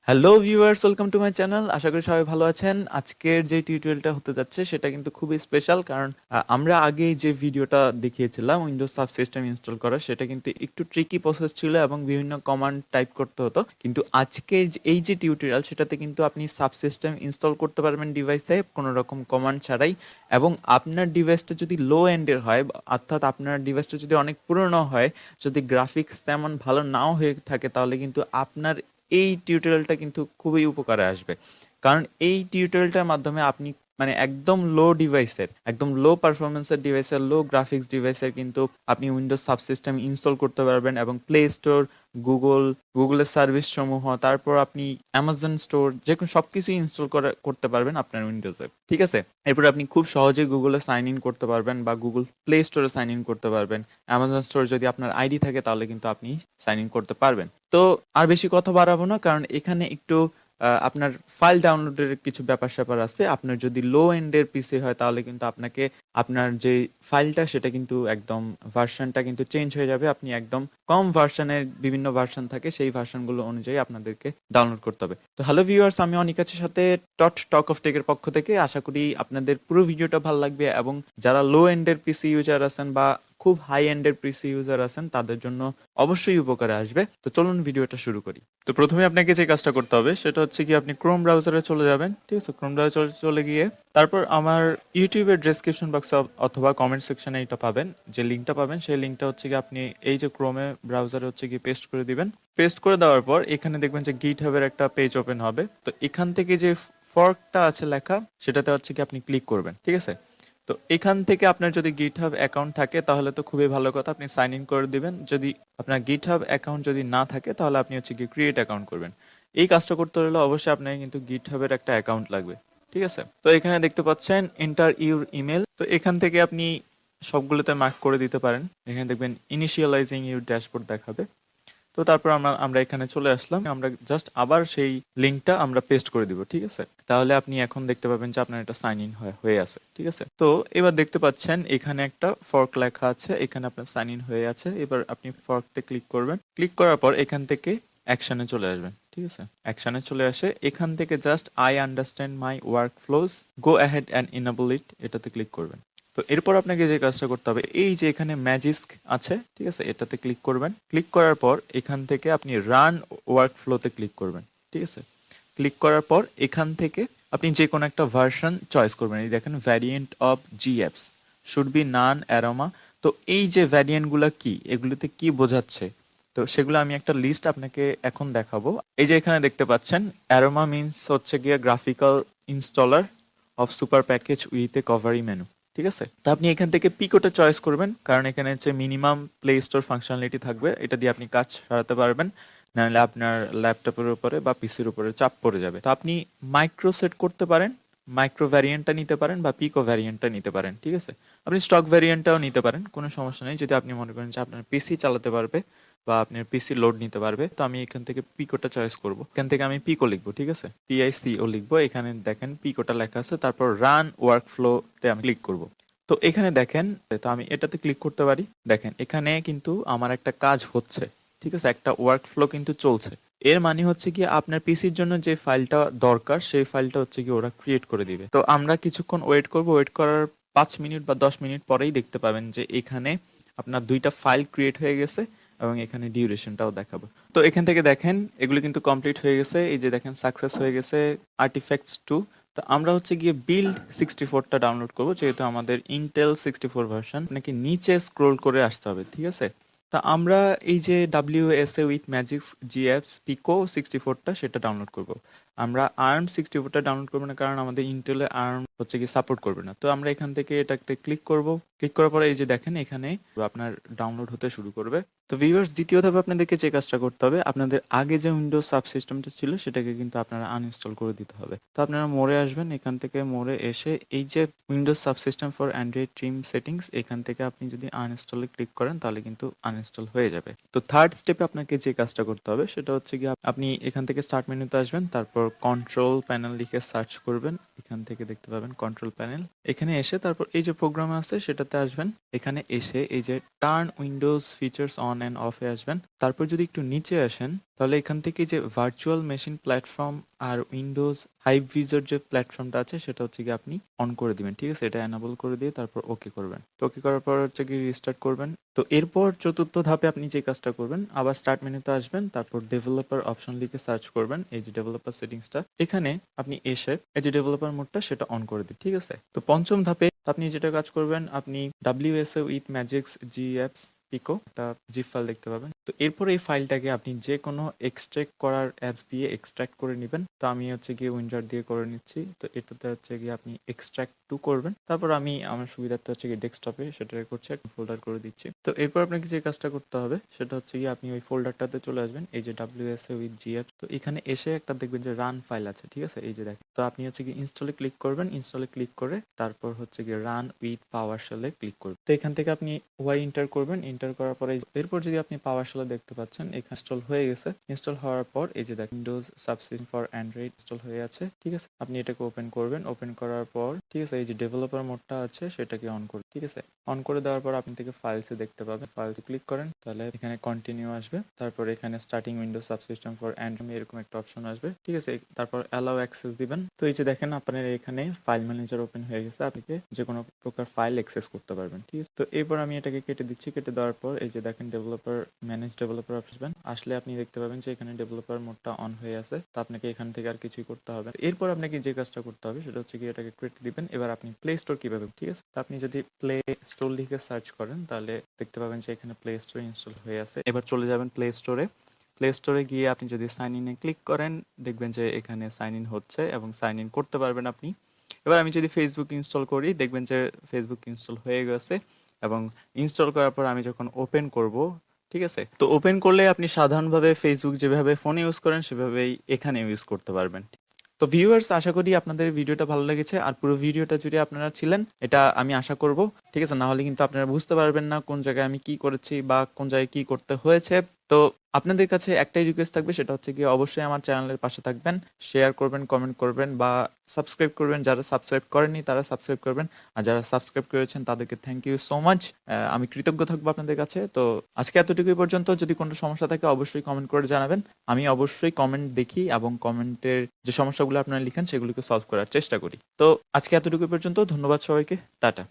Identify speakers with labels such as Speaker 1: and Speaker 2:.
Speaker 1: Hello viewers, welcome to my channel. আশা করি সবাই ভালো আছেন। আজকের যে টিউটোরিয়ালটা হতে যাচ্ছে সেটা কিন্তু খুবই স্পেশাল, কারণ আমরা আগে যে ভিডিওটা দেখিয়েছিলাম উইন্ডোজ সাবসিস্টেম ইনস্টল করা, সেটা কিন্তু একটু ট্রিকি প্রসেস ছিল এবং বিভিন্ন কমান্ড টাইপ করতে হতো। কিন্তু আজকের এই যে টিউটোরিয়াল, সেটাতে কিন্তু আপনি সাবসিস্টেম ইনস্টল করতে পারবেন ডিভাইসে কোনো রকম কমান্ড ছাড়াই। এবং আপনার ডিভাইসটা যদি লো এন্ডের হয়, অর্থাৎ আপনার ডিভাইসটা যদি অনেক পুরনো হয়, যদি গ্রাফিক্স তেমন ভালো নাও হয়ে থাকে, তাহলে কিন্তু আপনার এই টিউটোরিয়ালটা কিন্তু খুবই উপকারে আসবে। কারণ এই টিউটোরিয়ালটার মাধ্যমে আপনি মানে একদম লো ডিভাইসের, একদম লো পারফরমেন্সের ডিভাইসের, লো গ্রাফিক্স ডিভাইসের কিন্তু আপনি উইন্ডোজ সাবসিস্টেম ইনস্টল করতে পারবেন এবং প্লে স্টোর, গুগলের সার্ভিস সমূহ, তারপর আপনি অ্যামাজন স্টোর, যে কোনো সব কিছুই ইনস্টল করতে পারবেন আপনার উইন্ডোজে। ঠিক আছে? এরপর আপনি খুব সহজে গুগলে সাইন ইন করতে পারবেন বা গুগল প্লে স্টোরে সাইন ইন করতে পারবেন। অ্যামাজন স্টোর যদি আপনার আইডি থাকে তাহলে কিন্তু আপনি সাইন ইন করতে পারবেন। তো আর বেশি কথা বাড়াবো না, কারণ এখানে একটু আপনার ফাইল ডাউনলোডের কিছু ব্যাপার-স্যাপার আছে। আপনার যদি লো এন্ডের পিসি হয় তাহলে কিন্তু আপনাকে আপনার যে ফাইলটা সেটা কিন্তু একদম ভার্সনটা কিন্তু চেঞ্জ হয়ে যাবে। আপনি একদম কম ভার্সনের, বিভিন্ন ভার্সন থাকে, সেই ভার্সনগুলো অনুযায়ী আপনাদেরকে ডাউনলোড করতে হবে। তো হ্যালো ভিউয়ার্স, আমি অনিক আছি সাথে টক অফ টেকের পক্ষ থেকে। আশা করি আপনাদের পুরো ভিডিওটা ভালো লাগবে এবং যারা লো এন্ডের পিসি ইউজার আছেন বা খুব হাই এন্ডের পিসি ইউজার আছেন তাদের জন্য অবশ্যই উপকারে আসবে। তো চলুন ভিডিওটা শুরু করি। তো প্রথমে আপনাকে যে কাজটা করতে হবে সেটা হচ্ছে কি, আপনি ক্রোম ব্রাউজারে চলে যাবেন। ঠিক আছে? ক্রোম ব্রাউজারে চলে গিয়ে তারপর আমার ইউটিউবের ডেসক্রিপশন বক্সে অথবা কমেন্ট সেকশনে এটা পাবেন, যে লিঙ্কটা পাবেন সেই লিঙ্কটা হচ্ছে কি আপনি এই যে ক্রোমে ব্রাউজারে হচ্ছে কি পেস্ট করে দিবেন। পেস্ট করে দেওয়ার পর এখানে দেখবেন যে গিটহাবের একটা পেজ ওপেন হবে। তো এখান থেকে যে ফর্কটা আছে লেখা, সেটাতে হচ্ছে কি আপনি ক্লিক করবেন। ঠিক আছে? তো এখান থেকে আপনার যদি গিটহাব অ্যাকাউন্ট থাকে তাহলে তো খুবই ভালো কথা, আপনি সাইন ইন করে দিবেন। যদি আপনার গিটহাব অ্যাকাউন্ট যদি না থাকে তাহলে আপনি হচ্ছে কি ক্রিয়েট অ্যাকাউন্ট করবেন। এই কাজটা করতে হলে অবশ্যই আপনাকে কিন্তু গিটহাবের একটা অ্যাকাউন্ট লাগবে। ঠিক আছে? তো এখানে দেখতে পাচ্ছেন এন্টার ইউর ইমেল। তো এখান থেকে আপনি সবগুলোতে মার্ক করে দিতে পারেন। এখানে দেখবেন ইনিশিয়ালাইজিং ইউর ড্যাশবোর্ড দেখাবে। তো তারপর আমরা এখানে চলে আসলাম। আমরা জাস্ট আবার সেই লিঙ্কটা আমরা পেস্ট করে দিব। ঠিক আছে? তাহলে আপনি এখন দেখতে পাবেন যে আপনার এটা সাইন ইন হয়ে আছে। ঠিক আছে? তো এবার দেখতে পাচ্ছেন এখানে একটা ফর্ক লেখা আছে, এখানে আপনার সাইন ইন হয়ে আছে। এবার আপনি ফর্কতে ক্লিক করবেন। ক্লিক করার পর এখান থেকে অ্যাকশনে চলে আসবেন। ঠিক আছে? অ্যাকশনে চলে আসে এখান থেকে just I understand my work flows, go ahead and enable it, এটাতে ক্লিক করবেন। তো এরপর আপনাকে যে কাজটা করতে হবে, এই যে এখানে ম্যাজিস্ক আছে, ঠিক আছে, এটাতে ক্লিক করবেন। ক্লিক করার পর এখান থেকে আপনি রান ওয়ার্ক ফ্লোতে ক্লিক করবেন। ঠিক আছে? ক্লিক করার পর এখান থেকে আপনি যে কোনো একটা ভার্সন চয়েস করবেন। এই দেখেন variant of ghee apps should be non aroma. তো এই যে ভ্যারিয়েন্টগুলো কি, এগুলোতে কি বোঝাচ্ছে, তো সেগুলো আমি একটা লিস্ট আপনাকে এখন দেখাবো। এই যে এখানে দেখতে পাচ্ছেন অ্যারোমা মিনস হচ্ছে গিয়ে graphical installer of super package with a recovery menu. ঠিক আছে? তো আপনি এখান থেকে পিকোটা চয়েস করবেন, কারণ এখানে হচ্ছে মিনিমাম প্লে স্টোর ফাংশনালিটি থাকবে, এটা দিয়ে আপনি কাজ সারাতে পারবেন। নাহলে আপনার ল্যাপটপের উপরে বা পিসির উপরে চাপ পড়ে যাবে। তো আপনি মাইক্রো সেট করতে পারেন, মাইক্রো ভ্যারিয়েন্টটা নিতে পারেন বা পিকো ভ্যারিয়েন্টটা নিতে পারেন। ঠিক আছে? আপনি স্টক ভ্যারিয়েন্টটাও নিতে পারেন, কোনো সমস্যা নেই, যদি আপনি মনে করেন যে আপনার পিসি চালাতে পারবে বা আপনার পিসি লোড নিতে পারবে। তো আমি এখান থেকে পিকোটা চয়েস করব। এখান থেকে আমি পিকো লিখবো। ঠিক আছে? পিআইসিও লিখবো। এখানে দেখেন পিকোটা লেখা আছে, তারপর রান ওয়ার্ক ফ্লোতে আমি ক্লিক করব। তো এখানে দেখেন, তো আমি এটাতে ক্লিক করতে পারি। দেখেন এখানে কিন্তু আমার একটা কাজ হচ্ছে। ঠিক আছে? একটা ওয়ার্ক ফ্লো কিন্তু চলছে। এর মানে হচ্ছে কি, আপনার পিসির জন্য যে ফাইলটা দরকার সেই ফাইলটা হচ্ছে কি ওরা ক্রিয়েট করে দিবে। তো আমরা কিছুক্ষণ ওয়েট করব। ওয়েট করার 5 মিনিট বা 10 মিনিট পরেই দেখতে পাবেন যে এখানে আপনার 2টা ফাইল ক্রিয়েট হয়ে গেছে এবং এখানে ডিউরেশনটাও দেখাবো। তো এখান থেকে দেখেন এগুলো কিন্তু কমপ্লিট হয়ে গেছে। এই যে দেখেন সাকসেস হয়ে গেছে আর্টিফ্যাক্টস 2। তো আমরা হচ্ছে গিয়ে বিল্ড 64টা ডাউনলোড করবো, যেহেতু আমাদের ইন্টেল 64 ভার্সন। নাকি নিচে স্ক্রোল করে আসতে হবে। ঠিক আছে? তা আমরা এই যে WSA উইথ ম্যাজিক্স জিএপস পিকো 64টা সেটা ডাউনলোড করব। আমরা আর্ম 64টা ডাউনলোড করবো না, কারণ আমাদের ইন্টেলে আর্ম হচ্ছে কি সাপোর্ট করবে না। তো আমরা এখান থেকে এটাতে ক্লিক করব। ক্লিক করার পরে এই যে দেখেন এখানে আপনার ডাউনলোড হতে শুরু করবে। তো ভিউয়ার্স, দ্বিতীয় ধাপে আপনাদেরকে যে কাজটা করতে হবে, আপনাদের আগে যে উইন্ডোজ সাবসিস্টেমটা ছিল সেটাকে কিন্তু আপনারা আনইনস্টল করে দিতে হবে। তো আপনারা মোড়ে আসবেন, এখান থেকে মোড়ে এসে এই যে Windows subsystem for Android trim settings, এখান থেকে আপনি যদি আনইনস্টলে ক্লিক করেন তাহলে কিন্তু আনইনস্টল হয়ে যাবে। তো থার্ড স্টেপে আপনাকে যে কাজটা করতে হবে সেটা হচ্ছে কি, আপনি এখান থেকে স্টার্ট মেনুতে আসবেন, তারপর কন্ট্রোল প্যানেল লিখে সার্চ করবেন। এখান থেকে দেখতে পাবেন কন্ট্রোল প্যানেল। এখানে এসে তারপর এই যে প্রোগ্রাম আছে সেটাতে ফিচারটাতে আসবেন, এখানে এসে এই যে turn Windows features on and অফে আসবেন। তারপর যদি একটু নিচে আসেন তাহলে এখান থেকে যে ভার্চুয়াল মেশিন প্ল্যাটফর্ম আর উইন্ডোজ হাইভ ভিজর যে প্ল্যাটফর্মটা আছে সেটা হচ্ছে গিয়ে আপনি অন করে দিবেন, ঠিক আছে? এটা এনাবল করে দিয়ে তারপর ওকে করবেন। তো ওকে করার পর হচ্ছে গিয়ে রিস্টার্ট করবেন। তো এরপর চতুর্থ ধাপে আপনি যে কাজটা করবেন, আবার স্টার্ট মেনুতে আসবেন, তারপর ডেভেলপার অপশন লিখে সার্চ করবেন এই যে ডেভেলপার সেটিংসটা, এখানে আপনি এসে এই যে ডেভেলপার মোডটা সেটা অন করে দিন, ঠিক আছে? তো পঞ্চম ধাপে আপনি যেটা কাজ করবেন, আপনি WSA with Magisk GApps pico একটা জিপ ফাইল দেখতে পাবেন। তো এরপর এই ফাইলটাকে আপনি যে কোনো এক্সট্রাক্ট করার অ্যাপস দিয়ে এক্সট্রাক্ট করে নেবেন। তো আমি হচ্ছে গিয়ে উইন্ডার দিয়ে করে নিচ্ছি। তো এটাতে হচ্ছে গিয়ে আপনি এক্সট্রাক্ট টু করবেন। তারপর আমি আমার সুবিধার্থে হচ্ছে গিয়ে ডেস্কটপে সেটা করছি, একটা ফোল্ডার করে দিচ্ছি। তো এরপর আপনাকে যে কাজটা করতে হবে সেটা হচ্ছে গিয়ে আপনি ওই ফোল্ডারটাতে চলে আসবেন, এই যে WSA উইথ জি অ্যাপ। তো এখানে এসে একটা দেখবেন যে রান ফাইল আছে, ঠিক আছে? এই যে দেখেন। তো আপনি হচ্ছে গিয়ে ইনস্টলে ক্লিক করবেন, ইনস্টলে ক্লিক করে তারপর হচ্ছে গিয়ে রান উইথ পাওয়ার শেলে ক্লিক করবেন। তো এখান থেকে আপনি ওয়াই এন্টার করবেন, এন্টার করার পরে এরপর যদি আপনি পাওয়ার শেলে দেখতে পাচ্ছেন এখানে ইনস্টল হয়ে গেছে। ইনস্টল হওয়ার পর এই যে দেখেন Windows subsystem for Android install হয়ে আছে, ঠিক আছে? আপনি এটাকে ওপেন করবেন, ওপেন করার পর ঠিক আছে এই যে ডেভেলপার মোডটা আছে সেটাকে অন করুন, ঠিক আছে? অন করে দেওয়ার পর আপনি থেকে ফাইলসে দেখতে পাবেন, ফাইলসে ক্লিক করেন তাহলে এখানে কন্টিনিউ আসবে, তারপর এখানে starting Windows subsystem for Android এরকম একটা অপশন আসবে, ঠিক আছে? তারপর অ্যালাউ অ্যাক্সেস দিবেন। তো এই যে দেখেন আপনার এখানে ফাইল ম্যানেজার ওপেন হয়ে গেছে, আপনি যে কোনো প্রকার ফাইল অ্যাক্সেস করতে পারবেন, ঠিক আছে? তো এরপর আমি এটাকে কেটে দিচ্ছি, কেটে দেওয়ার পর এই যে দেখেন ডেভেলপার ম্যানেজ ডেভেলপার আসবেন, আসলে আপনি দেখতে পাবেন যে এখানে ডেভেলপার মোডটা অন হয়ে আছে। তো আপনাকে এখান থেকে আর কিছুই করতে হবে না। এরপর আপনাকে যে কাজটা করতে হবে সেটা হচ্ছে কি এটাকে কেটে দিবেন। এবার আপনি প্লে স্টোর কিভাবে, ঠিক আছে? তো আপনি যদি প্লে স্টোর লিখে সার্চ করেন তাহলে দেখতে পাবেন যে এখানে প্লে স্টোর ইনস্টল হয়ে আছে। এবার চলে যাবেন প্লে স্টোরে, প্লে স্টোরে গিয়ে আপনি যদি সাইন ইনে ক্লিক করেন দেখবেন যে এখানে সাইন ইন হচ্ছে এবং সাইন ইন করতে পারবেন আপনি। এবার আমি যদি ফেসবুক ইনস্টল করি দেখবেন যে ফেসবুক ইনস্টল হয়ে গেছে এবং ইনস্টল করার পর আমি যখন ওপেন করব, ঠিক আছে? তো ওপেন করলে আপনি সাধারণভাবে ফেসবুক যেভাবে ফোনে ইউজ করেন সেভাবেই এখানে ইউজ করতে পারবেন। তো ভিউয়ার্স, আশা করি আপনাদের ভিডিওটা ভালো লেগেছে আর পুরো ভিডিওটা জুড়ে আপনারা ছিলেন এটা আমি আশা করব, ঠিক আছে? না হলে কিন্তু আপনারা বুঝতে পারবেন না কোন জায়গায় আমি কি করেছি বা কোন জায়গায় কি করতে হয়েছে। তো আপনাদের কাছে একটাই রিকোয়েস্ট থাকবে, সেটা হচ্ছে গিয়ে অবশ্যই আমার চ্যানেলের পাশে থাকবেন, শেয়ার করবেন, কমেন্ট করবেন বা সাবস্ক্রাইব করবেন। যারা সাবস্ক্রাইব করেননি তারা সাবস্ক্রাইব করবেন, আর যারা সাবস্ক্রাইব করেছেন তাদেরকে থ্যাংক ইউ সো মাচ। আমি কৃতজ্ঞ থাকবো আপনাদের কাছে। তো আজকে এতটুকুই পর্যন্ত। যদি কোনো সমস্যা থাকে অবশ্যই কমেন্ট করে জানাবেন, আমি অবশ্যই কমেন্ট দেখি এবং কমেন্টের যে সমস্যাগুলো আপনারা লিখেন সেগুলিকে সলভ করার চেষ্টা করি। তো আজকে এতটুকু পর্যন্ত, ধন্যবাদ সবাইকে, টাটা।